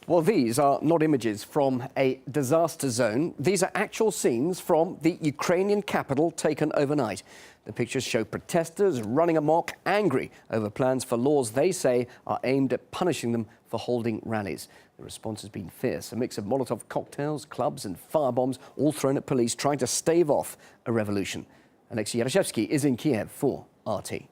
Well, these are not images from a disaster zone. These are actual scenes from the Ukrainian capital taken overnight. The pictures show protesters running amok, angry over plans for laws they say are aimed at punishing them for holding rallies. The response has been fierce, a mix of Molotov cocktails, clubs and firebombs, all thrown at police trying to stave off a revolution. Alexei Yarashevsky is in Kiev for RT.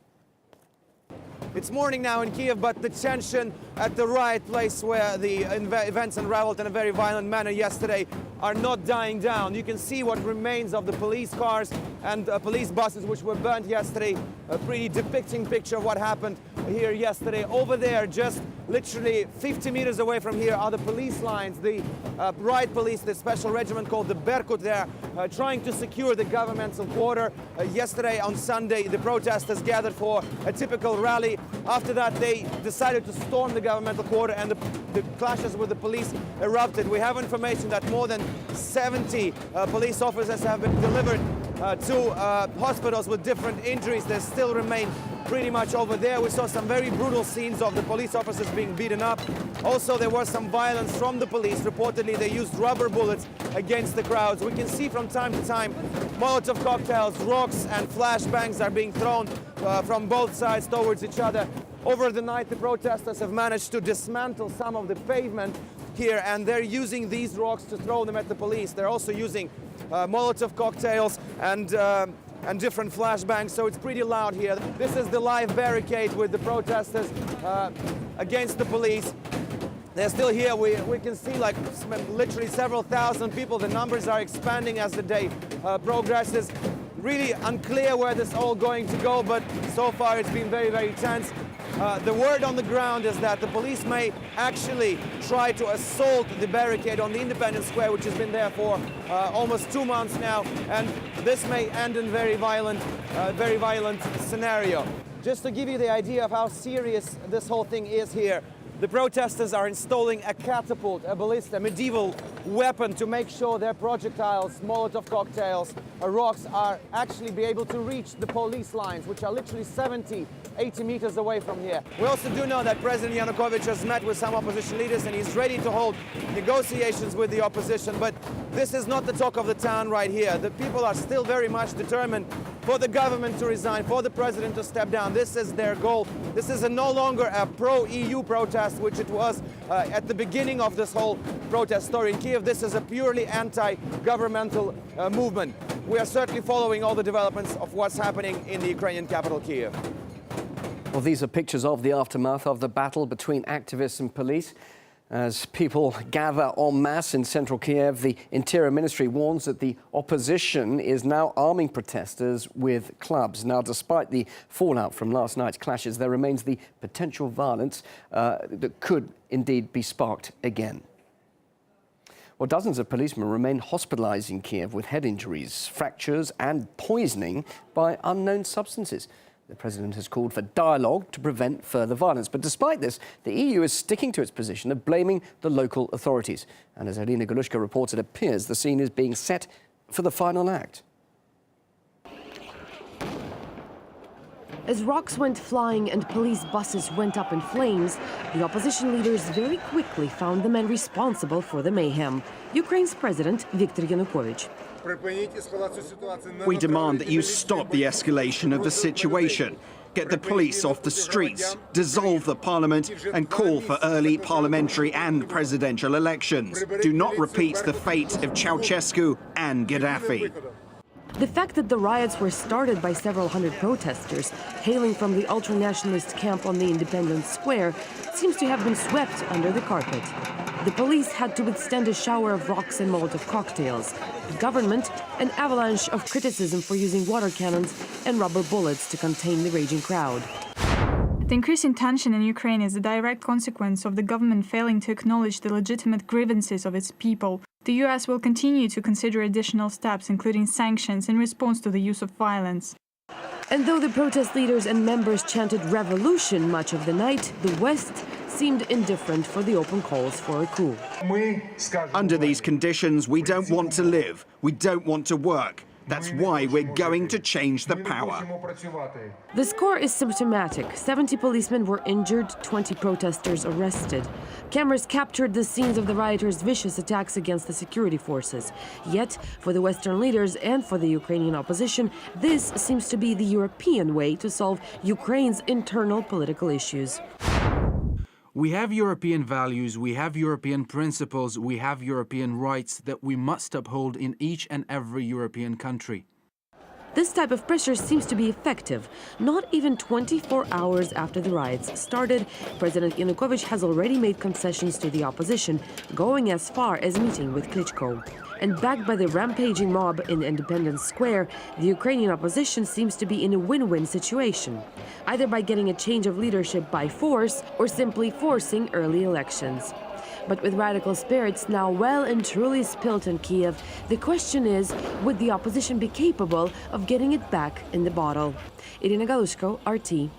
It's morning now in Kiev, but the tension at the right place where the events unraveled in a very violent manner yesterday are not dying down. You can see what remains of the police cars and police buses which were burnt yesterday. A pretty depicting picture of what happened here yesterday. Over there, just literally 50 meters away from here, are the police lines. The riot police, the special regiment called the Berkut there, trying to secure the governmental quarter. Yesterday on Sunday, the protesters gathered for a typical rally. After that, they decided to storm the governmental quarter and the clashes with the police erupted. We have information that more than 70 police officers have been delivered to hospitals with different injuries. They still remain pretty much over there. We saw some very brutal scenes of the police officers being beaten up. Also, there was some violence from the police. Reportedly, they used rubber bullets against the crowds. We can see from time to time Molotov cocktails, rocks and flashbangs are being thrown from both sides towards each other. Over the night, the protesters have managed to dismantle some of the pavement here, and they're using these rocks to throw them at the police. They're also using Molotov cocktails and different flashbangs, so it's pretty loud here. This is the live barricade with the protesters against the police. They're still here. We can see like literally several thousand people. The numbers are expanding as the day progresses. Really unclear where this is all going to go, but so far it's been very, very tense. The word on the ground is that the police may actually try to assault the barricade on the Independence Square, which has been there for almost 2 months now, and this may end in very violent scenario. Just to give you the idea of how serious this whole thing is here, the protesters are installing a catapult, a ballista, a medieval weapon to make sure their projectiles, Molotov cocktails, rocks are actually be able to reach the police lines, which are literally 70, 80 meters away from here. We also do know that President Yanukovych has met with some opposition leaders and he's ready to hold negotiations with the opposition, but this is not the talk of the town right here. The people are still very much determined for the government to resign, for the president to step down. This is their goal. This is no longer a pro-EU protest, which it was at the beginning of this whole protest story in Kiev. This is a purely anti-governmental movement. We are certainly following all the developments of what's happening in the Ukrainian capital, Kiev. Well, these are pictures of the aftermath of the battle between activists and police. As people gather en masse in central Kiev, the Interior Ministry warns that the opposition is now arming protesters with clubs. Now, despite the fallout from last night's clashes, there remains the potential violence that could indeed be sparked again. Well, dozens of policemen remain hospitalized in Kiev with head injuries, fractures and poisoning by unknown substances. The president has called for dialogue to prevent further violence. But despite this, the EU is sticking to its position of blaming the local authorities. And as Alina Galushka reports, it appears the scene is being set for the final act. As rocks went flying and police buses went up in flames, the opposition leaders very quickly found the men responsible for the mayhem. Ukraine's president, Viktor Yanukovych. We demand that you stop the escalation of the situation, get the police off the streets, dissolve the parliament and call for early parliamentary and presidential elections. Do not repeat the fate of Ceausescu and Gaddafi. The fact that the riots were started by several hundred protesters hailing from the ultra-nationalist camp on the Independence Square seems to have been swept under the carpet. The police had to withstand a shower of rocks and Molotov cocktails. The government, an avalanche of criticism for using water cannons and rubber bullets to contain the raging crowd. The increasing tension in Ukraine is a direct consequence of the government failing to acknowledge the legitimate grievances of its people. The US will continue to consider additional steps, including sanctions, in response to the use of violence. And though the protest leaders and members chanted revolution much of the night, the West seemed indifferent for the open calls for a coup. Under these conditions, we don't want to live, we don't want to work. That's why we're going to change the power. The score is symptomatic. 70 policemen were injured, 20 protesters arrested. Cameras captured the scenes of the rioters' vicious attacks against the security forces. Yet, for the Western leaders and for the Ukrainian opposition, this seems to be the European way to solve Ukraine's internal political issues. We have European values, we have European principles, we have European rights that we must uphold in each and every European country. This type of pressure seems to be effective. Not even 24 hours after the riots started, President Yanukovych has already made concessions to the opposition, going as far as meeting with Klitschko. And backed by the rampaging mob in Independence Square, the Ukrainian opposition seems to be in a win-win situation, either by getting a change of leadership by force or simply forcing early elections. But with radical spirits now well and truly spilt in Kiev, the question is, would the opposition be capable of getting it back in the bottle? Irina Galushko, RT.